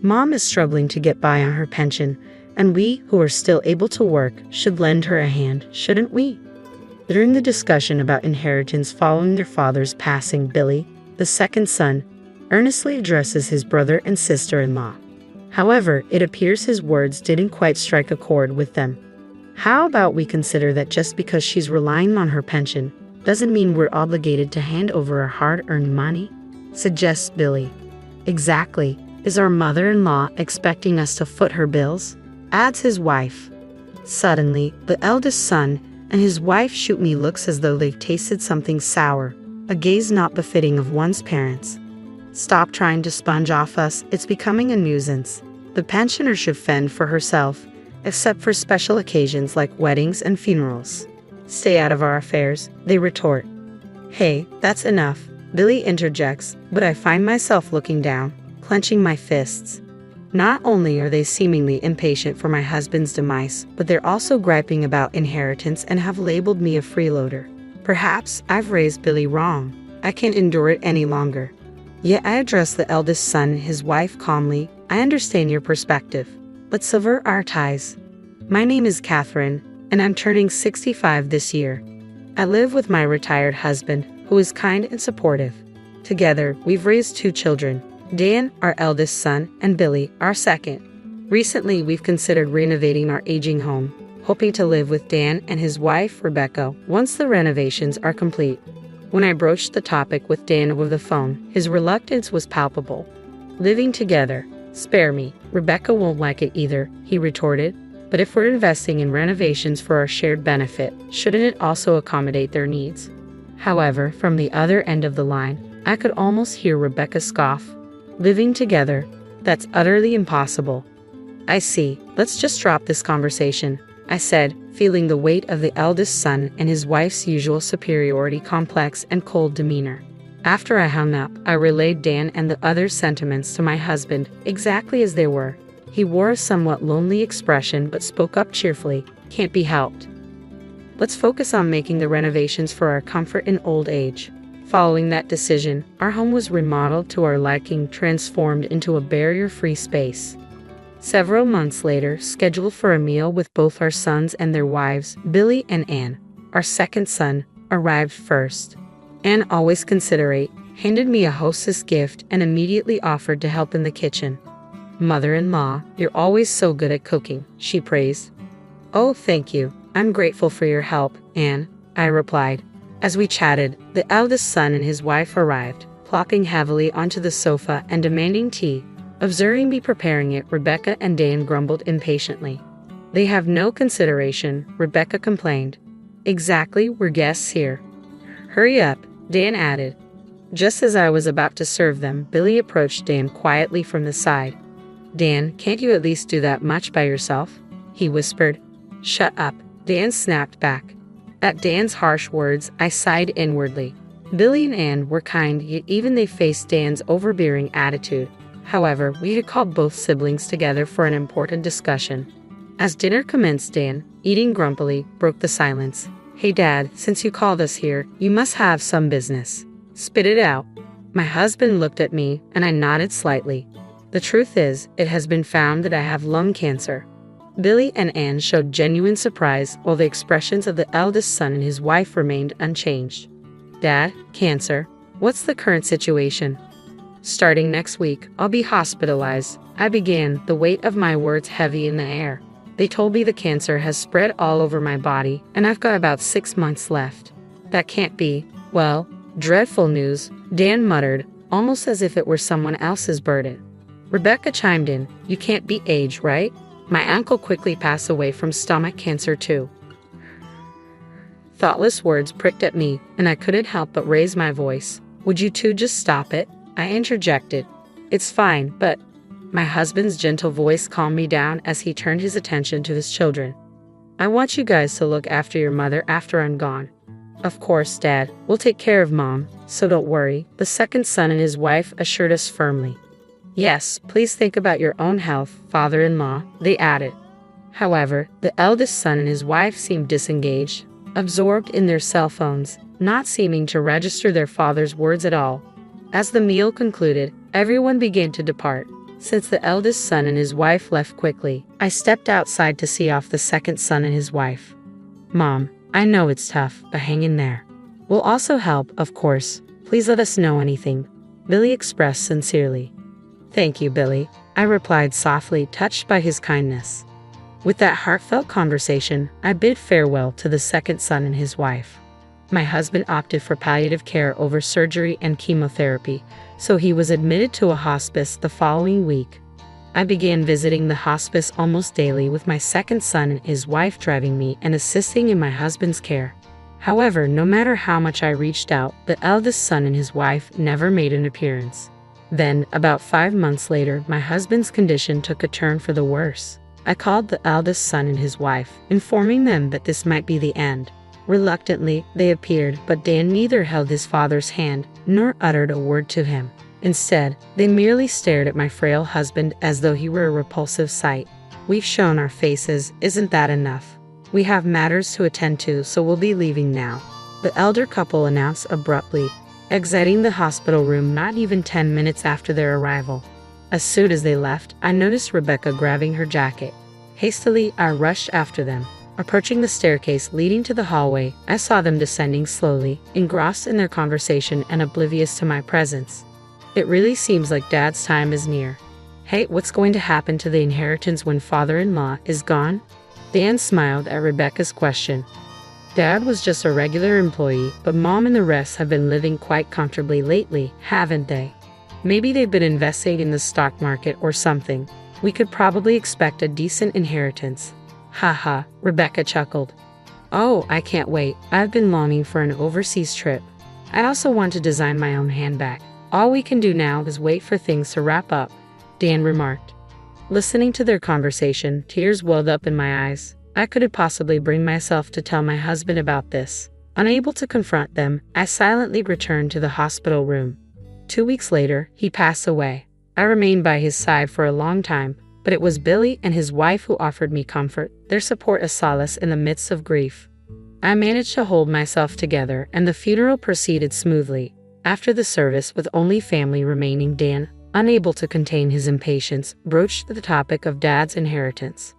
Mom is struggling to get by on her pension, and we, who are still able to work, should lend her a hand, shouldn't we? During the discussion about inheritance following their father's passing, Billy, the second son, earnestly addresses his brother and sister-in-law. However, it appears his words didn't quite strike a chord with them. How about we consider that just because she's relying on her pension doesn't mean we're obligated to hand over our hard-earned money? Suggests Billy. Exactly. Is our mother-in-law expecting us to foot her bills? Adds his wife. Suddenly, the eldest son and his wife shoot me looks as though they've tasted something sour, a gaze not befitting of one's parents. Stop trying to sponge off us, it's becoming a nuisance. The pensioner should fend for herself, except for special occasions like weddings and funerals. Stay out of our affairs, they retort. Hey, that's enough, Billy interjects, but I find myself looking down, clenching my fists. Not only are they seemingly impatient for my husband's demise, but they're also griping about inheritance and have labeled me a freeloader. Perhaps I've raised Billy wrong. I can't endure it any longer. Yet I address the eldest son and his wife calmly. I understand your perspective. Let's sever our ties. My name is Catherine, and I'm turning 65 this year. I live with my retired husband, who is kind and supportive. Together, we've raised 2 children, Dan, our eldest son, and Billy, our second. Recently, we've considered renovating our aging home, hoping to live with Dan and his wife, Rebecca, once the renovations are complete. When I broached the topic with Dan over the phone, his reluctance was palpable. Living together? Spare me. Rebecca won't like it either, he retorted. But if we're investing in renovations for our shared benefit, shouldn't it also accommodate their needs? However, from the other end of the line, I could almost hear Rebecca scoff. Living together? That's utterly impossible. I see. Let's just drop this conversation, I said, feeling the weight of the eldest son and his wife's usual superiority complex and cold demeanor. After I hung up, I relayed Dan and the other's sentiments to my husband, exactly as they were. He wore a somewhat lonely expression but spoke up cheerfully. Can't be helped. Let's focus on making the renovations for our comfort in old age. Following that decision, our home was remodeled to our liking, transformed into a barrier-free space. Several months later, scheduled for a meal with both our sons and their wives, Billy and Anne, our second son, arrived first. Anne, always considerate, handed me a hostess gift and immediately offered to help in the kitchen. Mother-in-law, you're always so good at cooking, she praised. Oh, thank you. I'm grateful for your help, Anne, I replied. As we chatted, the eldest son and his wife arrived, plopping heavily onto the sofa and demanding tea. Observing me preparing it, Rebecca and Dan grumbled impatiently. They have no consideration, Rebecca complained. Exactly, we're guests here. Hurry up, Dan added. Just as I was about to serve them, Billy approached Dan quietly from the side. Dan, can't you at least do that much by yourself? He whispered. Shut up, Dan snapped back. At Dan's harsh words, I sighed inwardly. Billy and Anne were kind, yet even they faced Dan's overbearing attitude. However, we had called both siblings together for an important discussion. As dinner commenced, Dan, eating grumpily, broke the silence. Hey Dad, since you called us here, you must have some business. Spit it out. My husband looked at me, and I nodded slightly. The truth is, it has been found that I have lung cancer. Billy and Anne showed genuine surprise, while the expressions of the eldest son and his wife remained unchanged. Dad, cancer. What's the current situation? Starting next week, I'll be hospitalized, I began, the weight of my words heavy in the air. They told me the cancer has spread all over my body, and I've got about 6 months left. That can't be. Well, dreadful news, Dan muttered, almost as if it were someone else's burden. Rebecca chimed in, you can't beat age, right? My uncle quickly passed away from stomach cancer too. Thoughtless words pricked at me, and I couldn't help but raise my voice. Would you two just stop it? I interjected. It's fine, but... My husband's gentle voice calmed me down as he turned his attention to his children. I want you guys to look after your mother after I'm gone. Of course, Dad, we'll take care of Mom, so don't worry, the second son and his wife assured us firmly. Yes, please think about your own health, father-in-law, they added. However, the eldest son and his wife seemed disengaged, absorbed in their cell phones, not seeming to register their father's words at all. As the meal concluded, everyone began to depart. Since the eldest son and his wife left quickly, I stepped outside to see off the second son and his wife. Mom, I know it's tough, but hang in there. We'll also help, of course. Please let us know anything, Billy expressed sincerely. Thank you, Billy, I replied softly, touched by his kindness. With that heartfelt conversation, I bid farewell to the second son and his wife. My husband opted for palliative care over surgery and chemotherapy, so he was admitted to a hospice the following week. I began visiting the hospice almost daily, with my second son and his wife driving me and assisting in my husband's care. However, no matter how much I reached out, the eldest son and his wife never made an appearance. Then, about 5 months later, my husband's condition took a turn for the worse. I called the eldest son and his wife, informing them that this might be the end. Reluctantly, they appeared, but Dan neither held his father's hand, nor uttered a word to him. Instead, they merely stared at my frail husband as though he were a repulsive sight. We've shown our faces, isn't that enough? We have matters to attend to, so we'll be leaving now, the elder couple announced abruptly, exiting the hospital room not even 10 minutes after their arrival. As soon as they left, I noticed Rebecca grabbing her jacket. Hastily, I rushed after them. Approaching the staircase leading to the hallway, I saw them descending slowly, engrossed in their conversation and oblivious to my presence. It really seems like Dad's time is near. Hey, what's going to happen to the inheritance when father-in-law is gone? Dan smiled at Rebecca's question. Dad was just a regular employee, but Mom and the rest have been living quite comfortably lately, haven't they? Maybe they've been investing in the stock market or something. We could probably expect a decent inheritance. Haha, Rebecca chuckled. Oh, I can't wait. I've been longing for an overseas trip. I also want to design my own handbag. All we can do now is wait for things to wrap up, Dan remarked. Listening to their conversation, tears welled up in my eyes. I couldn't possibly bring myself to tell my husband about this. Unable to confront them, I silently returned to the hospital room. 2 weeks later, he passed away. I remained by his side for a long time, but it was Billy and his wife who offered me comfort, their support a solace in the midst of grief. I managed to hold myself together, and the funeral proceeded smoothly. After the service, with only family remaining, Dan, unable to contain his impatience, broached the topic of Dad's inheritance.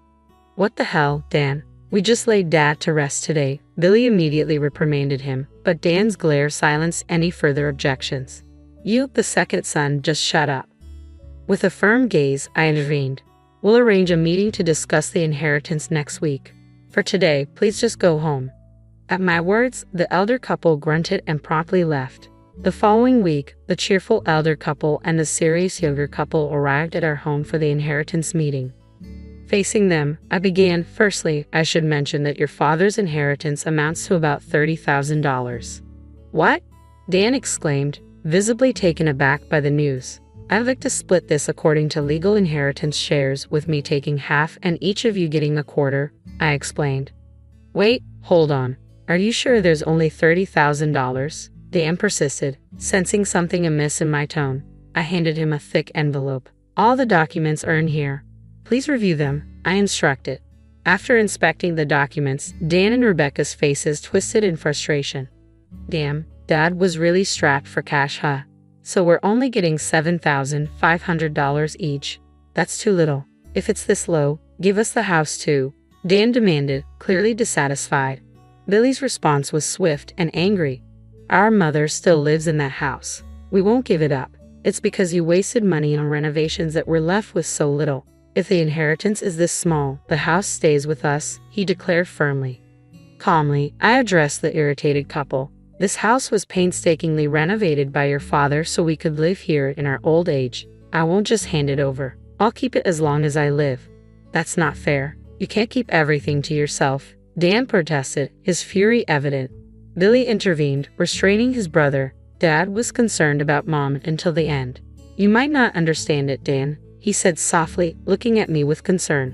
What the hell, Dan? We just laid Dad to rest today, Billy immediately reprimanded him, but Dan's glare silenced any further objections. You, the second son, just shut up. With a firm gaze, I intervened. We'll arrange a meeting to discuss the inheritance next week. For today, please just go home. At my words, the elder couple grunted and promptly left. The following week, the cheerful elder couple and the serious younger couple arrived at our home for the inheritance meeting. Facing them, I began, firstly, I should mention that your father's inheritance amounts to about $30,000. What? Dan exclaimed, visibly taken aback by the news. I'd like to split this according to legal inheritance shares, with me taking half and each of you getting a quarter, I explained. Wait, hold on. Are you sure there's only $30,000? Dan persisted, sensing something amiss in my tone. I handed him a thick envelope. All the documents are in here. Please review them, I instructed. After inspecting the documents, Dan and Rebecca's faces twisted in frustration. Damn, Dad was really strapped for cash, huh? So we're only getting $7,500 each. That's too little. If it's this low, give us the house too, Dan demanded, clearly dissatisfied. Billy's response was swift and angry. Our mother still lives in that house. We won't give it up. It's because you wasted money on renovations that we're left with so little. If the inheritance is this small, the house stays with us, he declared firmly. Calmly, I addressed the irritated couple. This house was painstakingly renovated by your father so we could live here in our old age. I won't just hand it over. I'll keep it as long as I live. That's not fair. You can't keep everything to yourself, Dan protested, his fury evident. Billy intervened, restraining his brother. Dad was concerned about Mom until the end. You might not understand it, Dan, he said softly, looking at me with concern.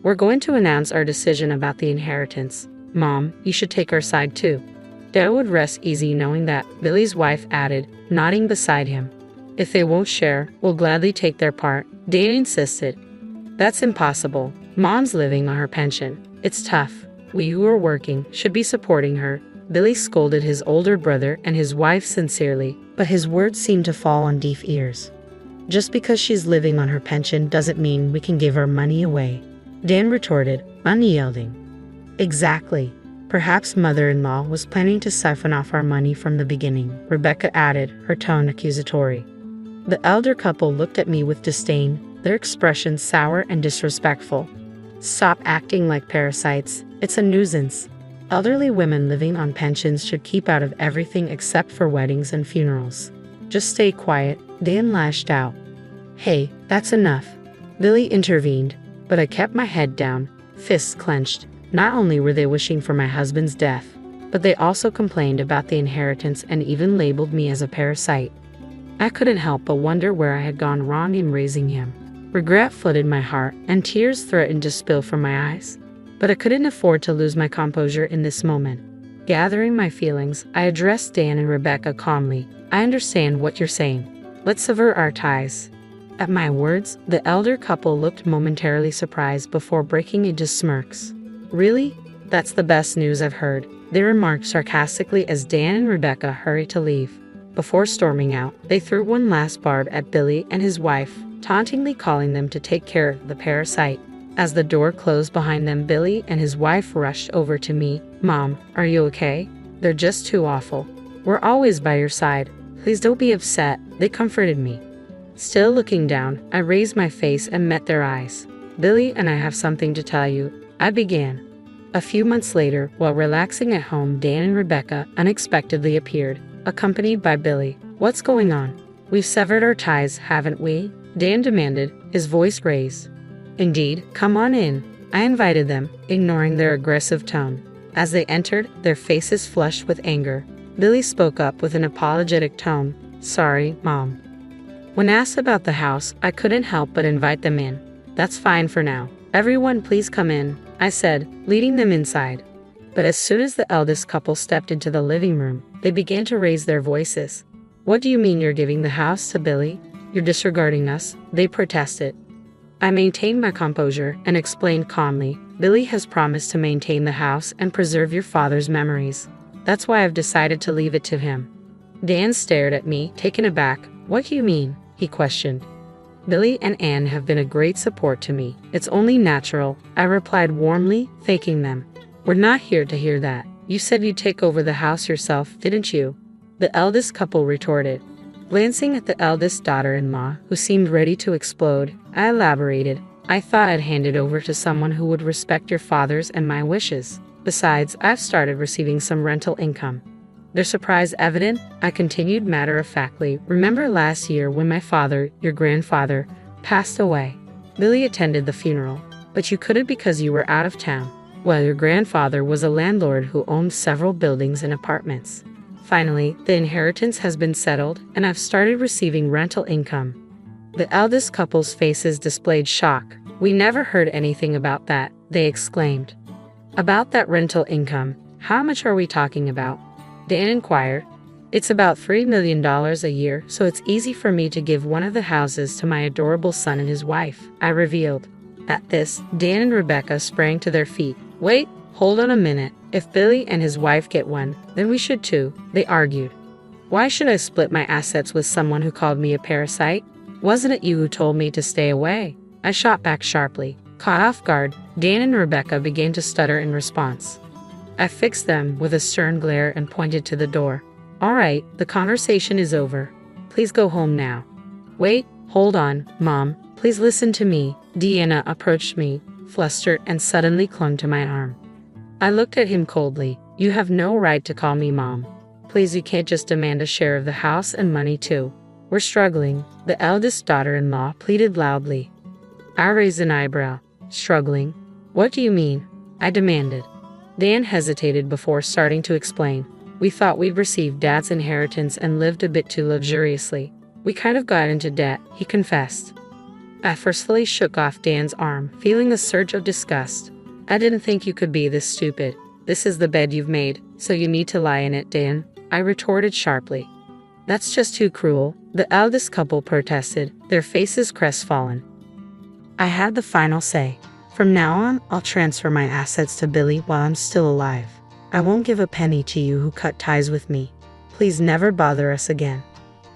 We're going to announce our decision about the inheritance. Mom, you should take our side too. Dad would rest easy knowing that, Billy's wife added, nodding beside him. If they won't share, we'll gladly take their part, Dan insisted. That's impossible. Mom's living on her pension. It's tough. We who are working should be supporting her. Billy scolded his older brother and his wife sincerely, but his words seemed to fall on deaf ears. Just because she's living on her pension doesn't mean we can give her money away, Dan retorted, unyielding. Exactly. Perhaps mother-in-law was planning to siphon off our money from the beginning, Rebecca added, her tone accusatory. The elder couple looked at me with disdain, their expressions sour and disrespectful. Stop acting like parasites. It's a nuisance. Elderly women living on pensions should keep out of everything except for weddings and funerals. Just stay quiet, Dan lashed out. Hey, that's enough. Billy intervened, but I kept my head down, fists clenched. Not only were they wishing for my husband's death, but they also complained about the inheritance and even labeled me as a parasite. I couldn't help but wonder where I had gone wrong in raising him. Regret flooded my heart, and tears threatened to spill from my eyes. But I couldn't afford to lose my composure in this moment. Gathering my feelings, I addressed Dan and Rebecca calmly. I understand what you're saying. Let's sever our ties. At my words, the elder couple looked momentarily surprised before breaking into smirks. Really? That's the best news I've heard, they remarked sarcastically as Dan and Rebecca hurried to leave. Before storming out, they threw one last barb at Billy and his wife, tauntingly calling them to take care of the parasite. As the door closed behind them, Billy and his wife rushed over to me. Mom, are you okay? They're just too awful. We're always by your side. Please don't be upset, they comforted me. Still looking down, I raised my face and met their eyes. Billy and I have something to tell you, I began. A few months later, while relaxing at home, Dan and Rebecca unexpectedly appeared, accompanied by Billy. What's going on? We've severed our ties, haven't we? Dan demanded, his voice raised. Indeed, come on in. I invited them, ignoring their aggressive tone. As they entered, their faces flushed with anger. Billy spoke up with an apologetic tone. Sorry, Mom. When asked about the house, I couldn't help but invite them in. That's fine for now. Everyone please come in, I said, leading them inside. But as soon as the eldest couple stepped into the living room, they began to raise their voices. What do you mean you're giving the house to Billy? You're disregarding us, they protested. I maintained my composure and explained calmly, Billy has promised to maintain the house and preserve your father's memories. That's why I've decided to leave it to him. Dan stared at me, taken aback. What do you mean? He questioned. Billy and Anne have been a great support to me. It's only natural, I replied warmly, thanking them. We're not here to hear that. You said you'd take over the house yourself, didn't you? The eldest couple retorted. Glancing at the eldest daughter-in-law, who seemed ready to explode, I elaborated. I thought I'd hand it over to someone who would respect your father's and my wishes. Besides, I've started receiving some rental income. Their surprise evident, I continued matter-of-factly. Remember last year when my father, your grandfather, passed away? Billy attended the funeral, but you couldn't because you were out of town. Well, your grandfather was a landlord who owned several buildings and apartments. Finally, the inheritance has been settled, and I've started receiving rental income. The eldest couple's faces displayed shock. We never heard anything about that, they exclaimed. About that rental income, how much are we talking about? Dan inquired. It's about $3 million a year, so it's easy for me to give one of the houses to my adorable son and his wife, I revealed. At this, Dan and Rebecca sprang to their feet. Wait, hold on a minute. If Billy and his wife get one, then we should too, they argued. Why should I split my assets with someone who called me a parasite? Wasn't it you who told me to stay away? I shot back sharply. Caught off guard, Dan and Rebecca began to stutter in response. I fixed them with a stern glare and pointed to the door. All right, the conversation is over. Please go home now. Wait, hold on, Mom. Please listen to me. Deanna approached me, flustered, and suddenly clung to my arm. I looked at him coldly. You have no right to call me Mom. Please, you can't just demand a share of the house and money too. We're struggling, the eldest daughter-in-law pleaded loudly. I raised an eyebrow. Struggling? What do you mean? I demanded. Dan hesitated before starting to explain. We thought we'd received Dad's inheritance and lived a bit too luxuriously. We kind of got into debt, he confessed. I forcefully shook off Dan's arm, feeling a surge of disgust. I didn't think you could be this stupid. This is the bed you've made, so you need to lie in it, Dan, I retorted sharply. That's just too cruel, the eldest couple protested, their faces crestfallen. I had the final say. From now on, I'll transfer my assets to Billy while I'm still alive. I won't give a penny to you who cut ties with me. Please never bother us again.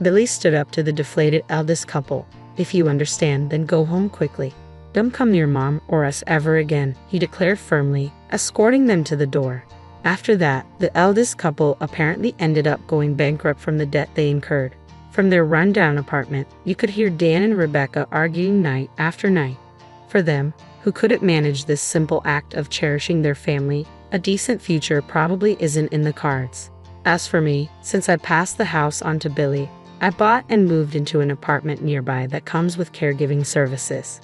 Billy stood up to the deflated eldest couple. If you understand, then go home quickly. Don't come near Mom or us ever again," he declared firmly, escorting them to the door. After that, the eldest couple apparently ended up going bankrupt from the debt they incurred. From their rundown apartment, you could hear Dan and Rebecca arguing night after night. For them, who couldn't manage this simple act of cherishing their family, a decent future probably isn't in the cards. As for me, since I passed the house on to Billy, I bought and moved into an apartment nearby that comes with caregiving services.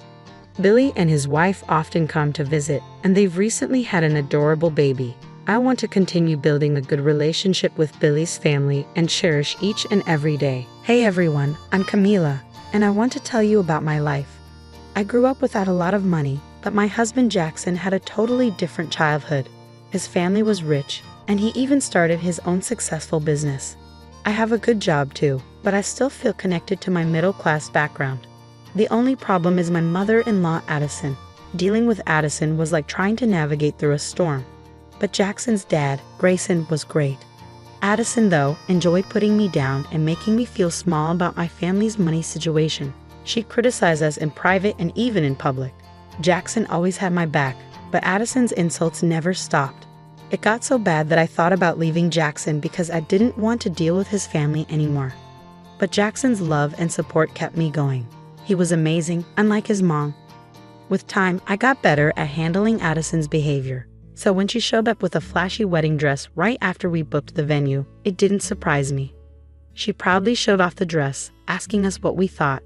Billy and his wife often come to visit, and they've recently had an adorable baby. I want to continue building a good relationship with Billy's family and cherish each and every day. Hey everyone, I'm Camila, and I want to tell you about my life. I grew up without a lot of money, but my husband Jackson had a totally different childhood. His family was rich, and he even started his own successful business. I have a good job too, but I still feel connected to my middle-class background. The only problem is my mother-in-law Addison. Dealing with Addison was like trying to navigate through a storm. But Jackson's dad, Grayson, was great. Addison, though, enjoyed putting me down and making me feel small about my family's money situation. She criticized us in private and even in public. Jackson always had my back, but Addison's insults never stopped. It got so bad that I thought about leaving Jackson because I didn't want to deal with his family anymore. But Jackson's love and support kept me going. He was amazing, unlike his mom. With time, I got better at handling Addison's behavior. So when she showed up with a flashy wedding dress right after we booked the venue, it didn't surprise me. She proudly showed off the dress, asking us what we thought.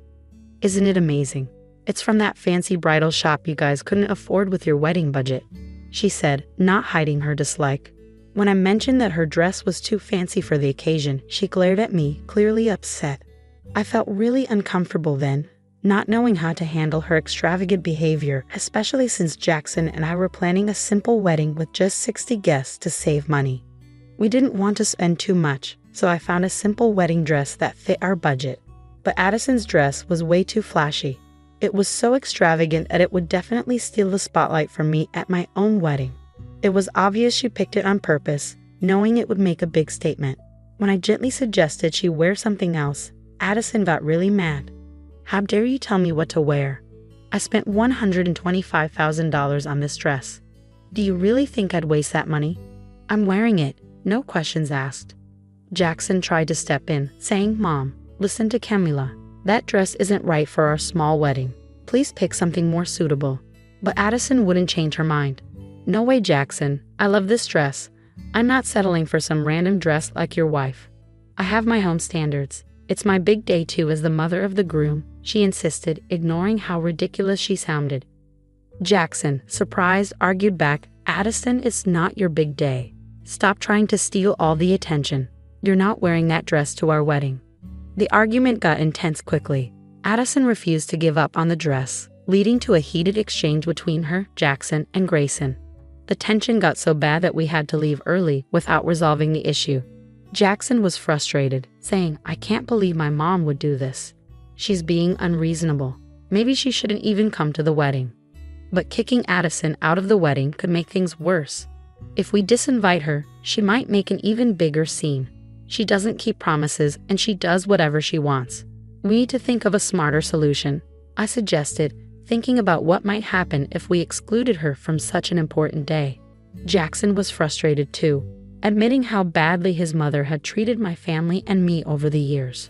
"Isn't it amazing? It's from that fancy bridal shop you guys couldn't afford with your wedding budget," she said, not hiding her dislike. When I mentioned that her dress was too fancy for the occasion, she glared at me, clearly upset. I felt really uncomfortable then, not knowing how to handle her extravagant behavior, especially since Jackson and I were planning a simple wedding with just 60 guests to save money. We didn't want to spend too much, so I found a simple wedding dress that fit our budget. But Addison's dress was way too flashy. It was so extravagant that it would definitely steal the spotlight from me at my own wedding. It was obvious she picked it on purpose, knowing it would make a big statement. When I gently suggested she wear something else, Addison got really mad. "How dare you tell me what to wear? I spent $125,000 on this dress. Do you really think I'd waste that money? I'm wearing it, no questions asked." Jackson tried to step in, saying, "Mom, listen to Camila. That dress isn't right for our small wedding. Please pick something more suitable." But Addison wouldn't change her mind. "No way, Jackson. I love this dress. I'm not settling for some random dress like your wife. I have my own standards. It's my big day too as the mother of the groom," she insisted, ignoring how ridiculous she sounded. Jackson, surprised, argued back, "Addison, it's not your big day. Stop trying to steal all the attention. You're not wearing that dress to our wedding." The argument got intense quickly. Addison refused to give up on the dress, leading to a heated exchange between her, Jackson, and Grayson. The tension got so bad that we had to leave early without resolving the issue. Jackson was frustrated, saying, "I can't believe my mom would do this. She's being unreasonable. Maybe she shouldn't even come to the wedding." But kicking Addison out of the wedding could make things worse. If we disinvite her, she might make an even bigger scene. She doesn't keep promises, and she does whatever she wants. We need to think of a smarter solution, I suggested, thinking about what might happen if we excluded her from such an important day. Jackson was frustrated too, admitting how badly his mother had treated my family and me over the years.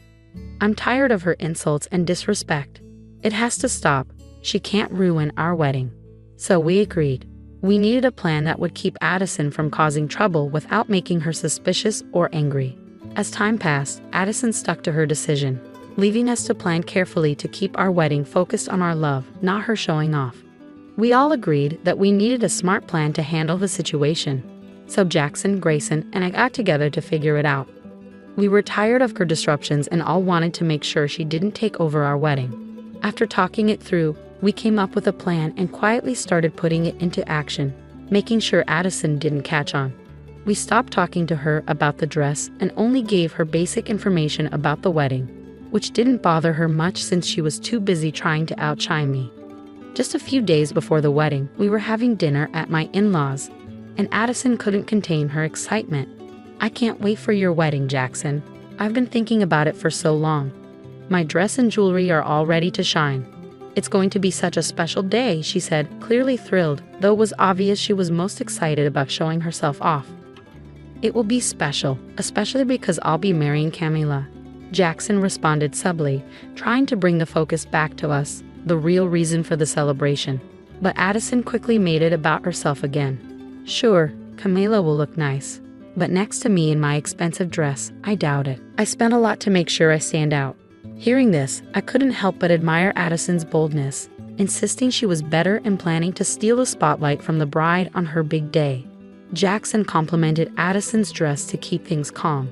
"I'm tired of her insults and disrespect. It has to stop. She can't ruin our wedding." So we agreed. We needed a plan that would keep Addison from causing trouble without making her suspicious or angry. As time passed, Addison stuck to her decision, leaving us to plan carefully to keep our wedding focused on our love, not her showing off. We all agreed that we needed a smart plan to handle the situation. So Jackson, Grayson, and I got together to figure it out. We were tired of her disruptions and all wanted to make sure she didn't take over our wedding. After talking it through, we came up with a plan and quietly started putting it into action, making sure Addison didn't catch on. We stopped talking to her about the dress and only gave her basic information about the wedding, which didn't bother her much since she was too busy trying to outshine me. Just a few days before the wedding, we were having dinner at my in-laws, and Addison couldn't contain her excitement. "I can't wait for your wedding, Jackson. I've been thinking about it for so long." My dress and jewelry are all ready to shine. It's going to be such a special day, she said, clearly thrilled, though it was obvious she was most excited about showing herself off. It will be special, especially because I'll be marrying Camila. Jackson responded subtly, trying to bring the focus back to us, the real reason for the celebration. But Addison quickly made it about herself again. Sure, Camila will look nice. But next to me in my expensive dress, I doubt it. I spent a lot to make sure I stand out. Hearing this, I couldn't help but admire Addison's boldness, insisting she was better and planning to steal the spotlight from the bride on her big day. Jackson complimented Addison's dress to keep things calm,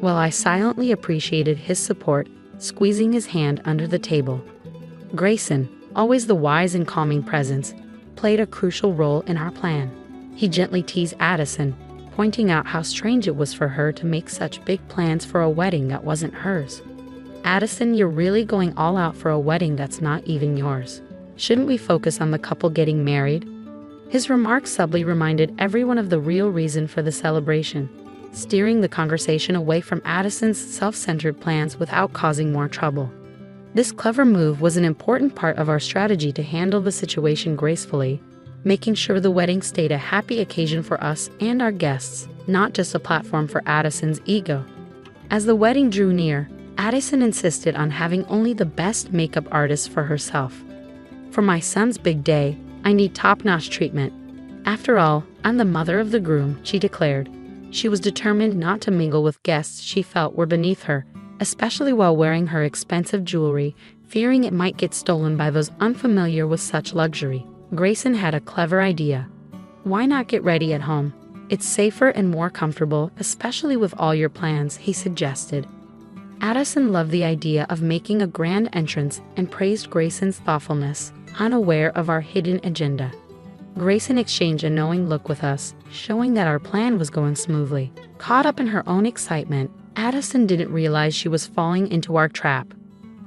while I silently appreciated his support, squeezing his hand under the table. Grayson, always the wise and calming presence, played a crucial role in our plan. He gently teased Addison, pointing out how strange it was for her to make such big plans for a wedding that wasn't hers. Addison, you're really going all out for a wedding that's not even yours. Shouldn't we focus on the couple getting married? His remarks subtly reminded everyone of the real reason for the celebration, steering the conversation away from Addison's self-centered plans without causing more trouble. This clever move was an important part of our strategy to handle the situation gracefully, making sure the wedding stayed a happy occasion for us and our guests, not just a platform for Addison's ego. As the wedding drew near, Addison insisted on having only the best makeup artist for herself. For my son's big day, I need top-notch treatment. After all, I'm the mother of the groom, she declared. She was determined not to mingle with guests she felt were beneath her, especially while wearing her expensive jewelry, fearing it might get stolen by those unfamiliar with such luxury. Grayson had a clever idea. Why not get ready at home? It's safer and more comfortable, especially with all your plans, he suggested. Addison loved the idea of making a grand entrance and praised Grayson's thoughtfulness, unaware of our hidden agenda. Grayson exchanged a knowing look with us, showing that our plan was going smoothly. Caught up in her own excitement, Addison didn't realize she was falling into our trap.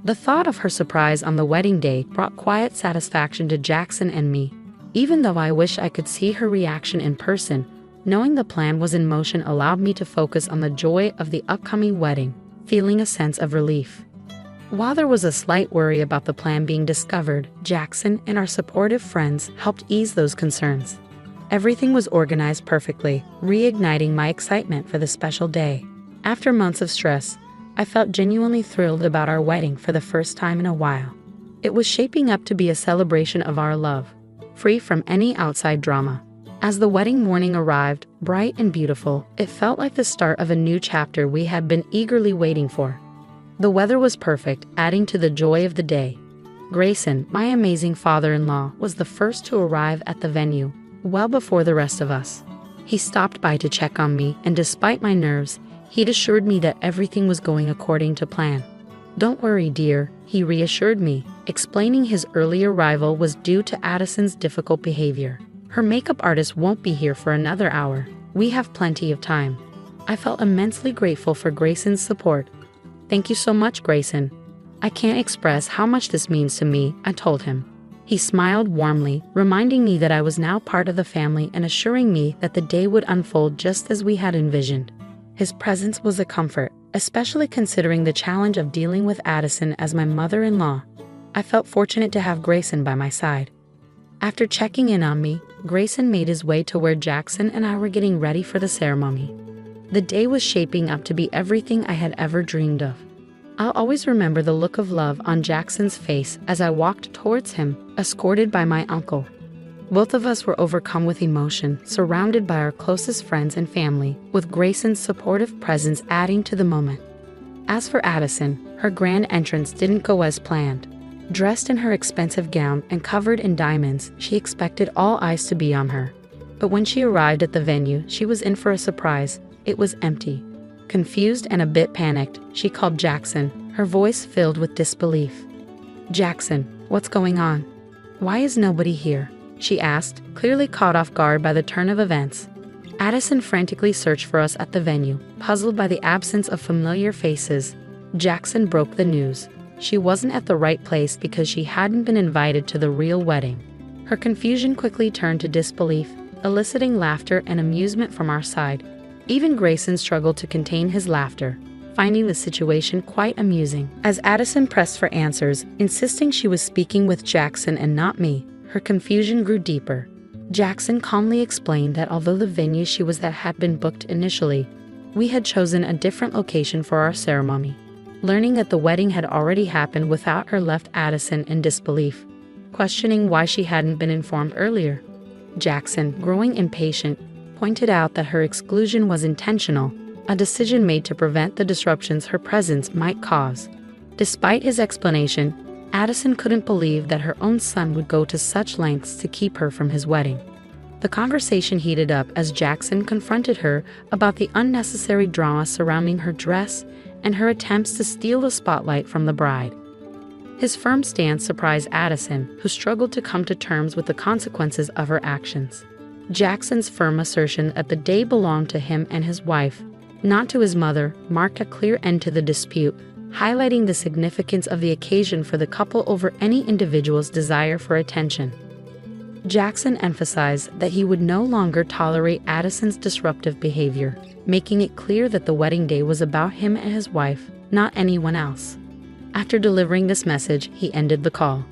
The thought of her surprise on the wedding day brought quiet satisfaction to Jackson and me. Even though I wish I could see her reaction in person, knowing the plan was in motion allowed me to focus on the joy of the upcoming wedding, feeling a sense of relief. While there was a slight worry about the plan being discovered, Jackson and our supportive friends helped ease those concerns. Everything was organized perfectly, reigniting my excitement for the special day. After months of stress, I felt genuinely thrilled about our wedding for the first time in a while. It was shaping up to be a celebration of our love, free from any outside drama. As the wedding morning arrived, bright and beautiful, it felt like the start of a new chapter we had been eagerly waiting for. The weather was perfect, adding to the joy of the day. Grayson, my amazing father-in-law, was the first to arrive at the venue, well before the rest of us. He stopped by to check on me, and despite my nerves, he'd assured me that everything was going according to plan. Don't worry, dear, he reassured me, explaining his early arrival was due to Addison's difficult behavior. Her makeup artist won't be here for another hour. We have plenty of time. I felt immensely grateful for Grayson's support. Thank you so much, Grayson. I can't express how much this means to me, I told him. He smiled warmly, reminding me that I was now part of the family and assuring me that the day would unfold just as we had envisioned. His presence was a comfort, especially considering the challenge of dealing with Addison as my mother-in-law. I felt fortunate to have Grayson by my side. After checking in on me, Grayson made his way to where Jackson and I were getting ready for the ceremony. The day was shaping up to be everything I had ever dreamed of. I'll always remember the look of love on Jackson's face as I walked towards him, escorted by my uncle. Both of us were overcome with emotion, surrounded by our closest friends and family, with Grayson's supportive presence adding to the moment. As for Addison, her grand entrance didn't go as planned. Dressed in her expensive gown and covered in diamonds, she expected all eyes to be on her. But when she arrived at the venue, she was in for a surprise. It was empty. Confused and a bit panicked, she called Jackson, her voice filled with disbelief. "Jackson, what's going on? Why is nobody here?" she asked, clearly caught off guard by the turn of events. Addison frantically searched for us at the venue, puzzled by the absence of familiar faces. Jackson broke the news. She wasn't at the right place because she hadn't been invited to the real wedding. Her confusion quickly turned to disbelief, eliciting laughter and amusement from our side. Even Grayson struggled to contain his laughter, finding the situation quite amusing. As Addison pressed for answers, insisting she was speaking with Jackson and not me, her confusion grew deeper. Jackson calmly explained that although the venue she was at had been booked initially, we had chosen a different location for our ceremony. Learning that the wedding had already happened without her left Addison in disbelief, questioning why she hadn't been informed earlier. Jackson, growing impatient, pointed out that her exclusion was intentional, a decision made to prevent the disruptions her presence might cause. Despite his explanation, Addison couldn't believe that her own son would go to such lengths to keep her from his wedding. The conversation heated up as Jackson confronted her about the unnecessary drama surrounding her dress and her attempts to steal the spotlight from the bride. His firm stance surprised Addison, who struggled to come to terms with the consequences of her actions. Jackson's firm assertion that the day belonged to him and his wife, not to his mother, marked a clear end to the dispute, highlighting the significance of the occasion for the couple over any individual's desire for attention. Jackson emphasized that he would no longer tolerate Addison's disruptive behavior, making it clear that the wedding day was about him and his wife, not anyone else. After delivering this message, he ended the call.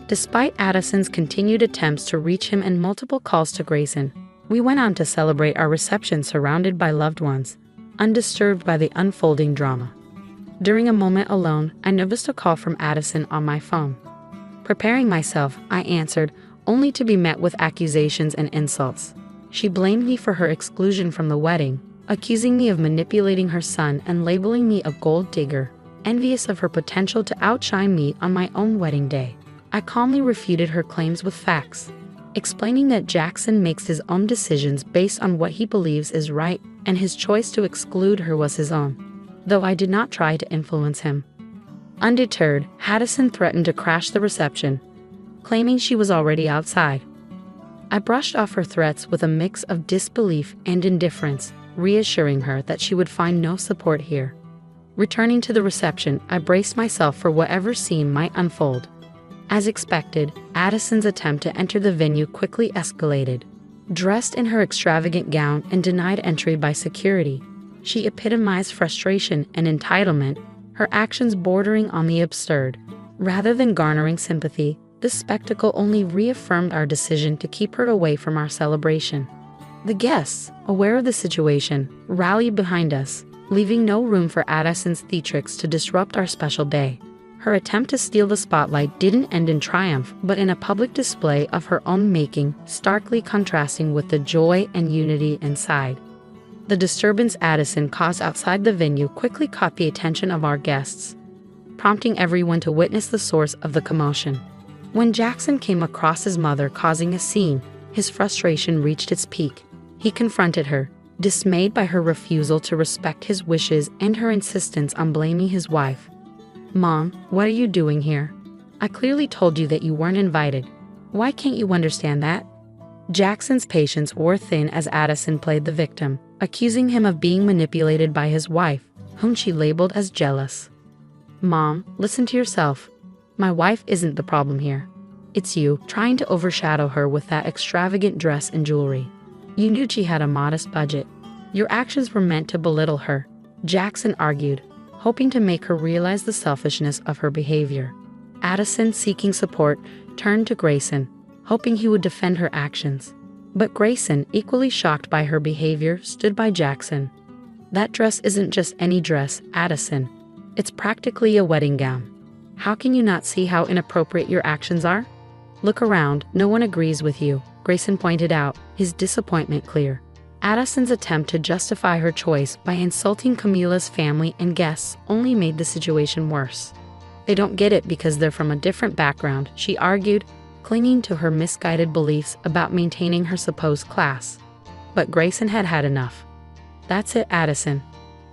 Despite Addison's continued attempts to reach him and multiple calls to Grayson, we went on to celebrate our reception surrounded by loved ones, undisturbed by the unfolding drama. During a moment alone, I noticed a call from Addison on my phone. Preparing myself, I answered, only to be met with accusations and insults. She blamed me for her exclusion from the wedding, accusing me of manipulating her son and labeling me a gold digger, envious of her potential to outshine me on my own wedding day. I calmly refuted her claims with facts, explaining that Jackson makes his own decisions based on what he believes is right, and his choice to exclude her was his own, though I did not try to influence him. Undeterred, Addison threatened to crash the reception, claiming she was already outside. I brushed off her threats with a mix of disbelief and indifference, reassuring her that she would find no support here. Returning to the reception, I braced myself for whatever scene might unfold. As expected, Addison's attempt to enter the venue quickly escalated. Dressed in her extravagant gown and denied entry by security, she epitomized frustration and entitlement, her actions bordering on the absurd. Rather than garnering sympathy, this spectacle only reaffirmed our decision to keep her away from our celebration. The guests, aware of the situation, rallied behind us, leaving no room for Addison's theatrics to disrupt our special day. Her attempt to steal the spotlight didn't end in triumph, but in a public display of her own making, starkly contrasting with the joy and unity inside. The disturbance Addison caused outside the venue quickly caught the attention of our guests, prompting everyone to witness the source of the commotion. When Jackson came across his mother causing a scene, his frustration reached its peak. He confronted her, dismayed by her refusal to respect his wishes and her insistence on blaming his wife. "Mom, what are you doing here? I clearly told you that you weren't invited. Why can't you understand that?" Jackson's patience wore thin as Addison played the victim, accusing him of being manipulated by his wife, whom she labeled as jealous. "Mom, listen to yourself. My wife isn't the problem here. It's you, trying to overshadow her with that extravagant dress and jewelry. You knew she had a modest budget. Your actions were meant to belittle her," Jackson argued, hoping to make her realize the selfishness of her behavior. Addison, seeking support, turned to Grayson, hoping he would defend her actions. But Grayson, equally shocked by her behavior, stood by Jackson. "That dress isn't just any dress, Addison. It's practically a wedding gown. How can you not see how inappropriate your actions are? Look around, no one agrees with you," Grayson pointed out, his disappointment clear. Addison's attempt to justify her choice by insulting Camila's family and guests only made the situation worse. "They don't get it because they're from a different background," she argued, clinging to her misguided beliefs about maintaining her supposed class. But Grayson had had enough. "That's it, Addison.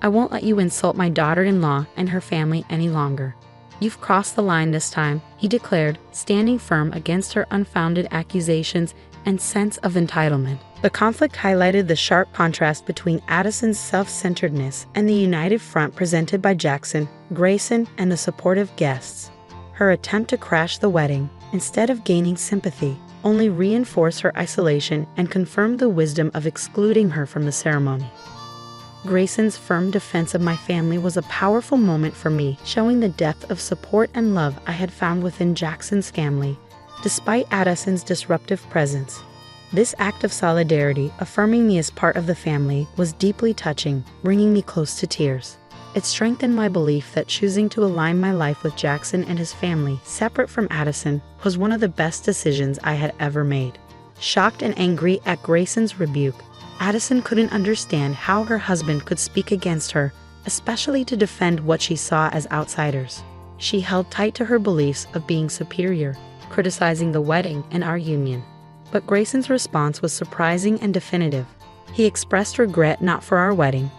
I won't let you insult my daughter-in-law and her family any longer. You've crossed the line this time," he declared, standing firm against her unfounded accusations and sense of entitlement. The conflict highlighted the sharp contrast between Addison's self-centeredness and the united front presented by Jackson, Grayson, and the supportive guests. Her attempt to crash the wedding, instead of gaining sympathy, only reinforced her isolation and confirmed the wisdom of excluding her from the ceremony. Grayson's firm defense of my family was a powerful moment for me, showing the depth of support and love I had found within Jackson's family, despite Addison's disruptive presence. This act of solidarity, affirming me as part of the family, was deeply touching, bringing me close to tears. It strengthened my belief that choosing to align my life with Jackson and his family, separate from Addison, was one of the best decisions I had ever made. Shocked and angry at Grayson's rebuke, Addison couldn't understand how her husband could speak against her, especially to defend what she saw as outsiders. She held tight to her beliefs of being superior, criticizing the wedding and our union. But Grayson's response was surprising and definitive. He expressed regret not for our wedding,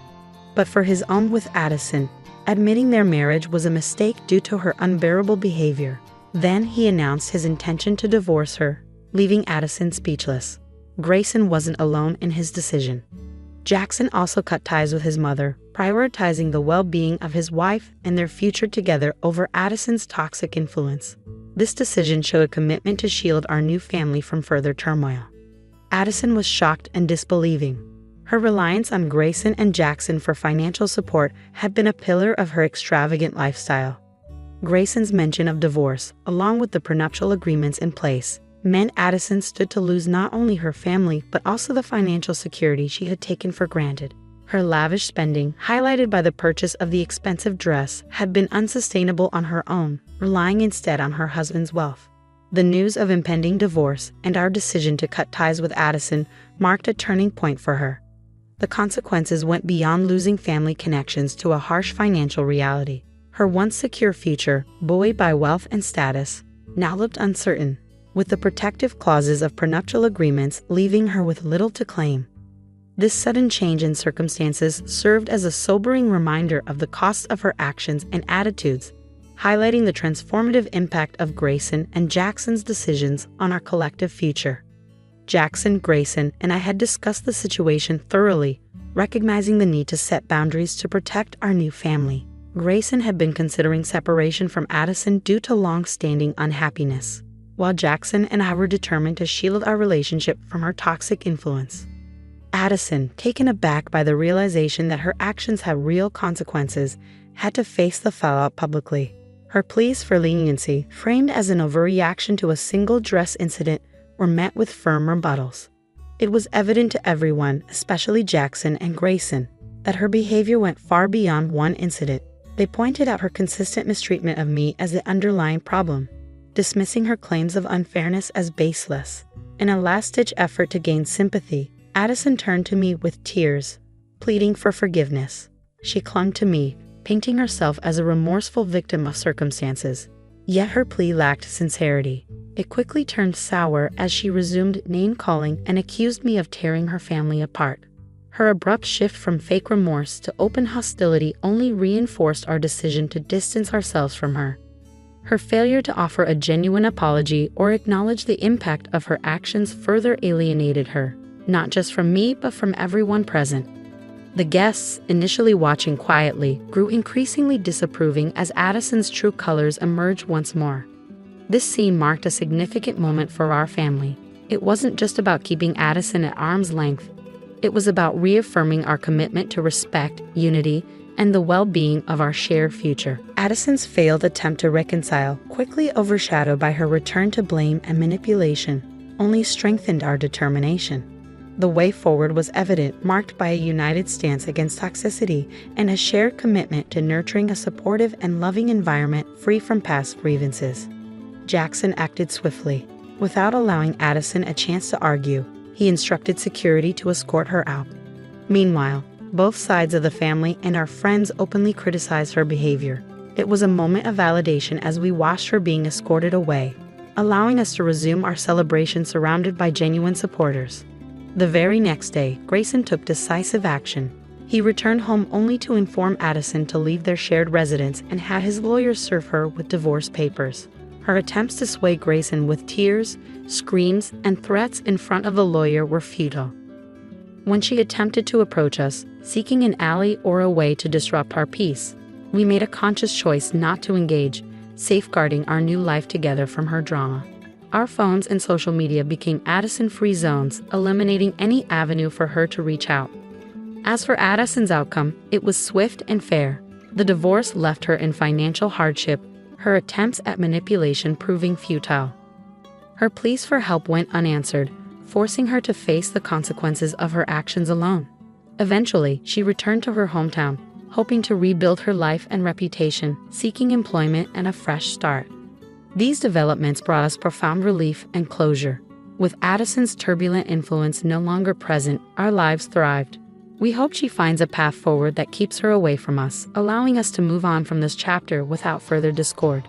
but for his own with Addison, admitting their marriage was a mistake due to her unbearable behavior. Then he announced his intention to divorce her, leaving Addison speechless. Grayson wasn't alone in his decision. Jackson also cut ties with his mother, prioritizing the well-being of his wife and their future together over Addison's toxic influence. This decision showed a commitment to shield our new family from further turmoil. Addison was shocked and disbelieving. Her reliance on Grayson and Jackson for financial support had been a pillar of her extravagant lifestyle. Grayson's mention of divorce, along with the prenuptial agreements in place, meant Addison stood to lose not only her family but also the financial security she had taken for granted. Her lavish spending, highlighted by the purchase of the expensive dress, had been unsustainable on her own, relying instead on her husband's wealth. The news of impending divorce and our decision to cut ties with Addison marked a turning point for her. The consequences went beyond losing family connections to a harsh financial reality. Her once secure future, buoyed by wealth and status, now looked uncertain, with the protective clauses of prenuptial agreements leaving her with little to claim. This sudden change in circumstances served as a sobering reminder of the cost of her actions and attitudes, highlighting the transformative impact of Grayson and Jackson's decisions on our collective future. Jackson, Grayson, and I had discussed the situation thoroughly, recognizing the need to set boundaries to protect our new family. Grayson had been considering separation from Addison due to long-standing unhappiness, while Jackson and I were determined to shield our relationship from her toxic influence. Addison, taken aback by the realization that her actions had real consequences, had to face the fallout publicly. Her pleas for leniency, framed as an overreaction to a single dress incident, were met with firm rebuttals. It was evident to everyone, especially Jackson and Grayson, that her behavior went far beyond one incident. They pointed out her consistent mistreatment of me as the underlying problem, dismissing her claims of unfairness as baseless. In a last-ditch effort to gain sympathy, Addison turned to me with tears, pleading for forgiveness. She clung to me, painting herself as a remorseful victim of circumstances. Yet her plea lacked sincerity. It quickly turned sour as she resumed name-calling and accused me of tearing her family apart. Her abrupt shift from fake remorse to open hostility only reinforced our decision to distance ourselves from her. Her failure to offer a genuine apology or acknowledge the impact of her actions further alienated her, not just from me but from everyone present. The guests, initially watching quietly, grew increasingly disapproving as Addison's true colors emerged once more. This scene marked a significant moment for our family. It wasn't just about keeping Addison at arm's length. It was about reaffirming our commitment to respect, unity, and the well-being of our shared future. Addison's failed attempt to reconcile, quickly overshadowed by her return to blame and manipulation, only strengthened our determination. The way forward was evident, marked by a united stance against toxicity and a shared commitment to nurturing a supportive and loving environment free from past grievances. Jackson acted swiftly. Without allowing Addison a chance to argue, he instructed security to escort her out. Meanwhile, both sides of the family and our friends openly criticized her behavior. It was a moment of validation as we watched her being escorted away, allowing us to resume our celebration surrounded by genuine supporters. The very next day, Grayson took decisive action. He returned home only to inform Addison to leave their shared residence and had his lawyers serve her with divorce papers. Her attempts to sway Grayson with tears, screams, and threats in front of the lawyer were futile. When she attempted to approach us, seeking an ally or a way to disrupt our peace, we made a conscious choice not to engage, safeguarding our new life together from her drama. Our phones and social media became Addison-free zones, eliminating any avenue for her to reach out. As for Addison's outcome, it was swift and fair. The divorce left her in financial hardship, her attempts at manipulation proving futile. Her pleas for help went unanswered, forcing her to face the consequences of her actions alone. Eventually, she returned to her hometown, hoping to rebuild her life and reputation, seeking employment and a fresh start. These developments brought us profound relief and closure. With Addison's turbulent influence no longer present, our lives thrived. We hope she finds a path forward that keeps her away from us, allowing us to move on from this chapter without further discord.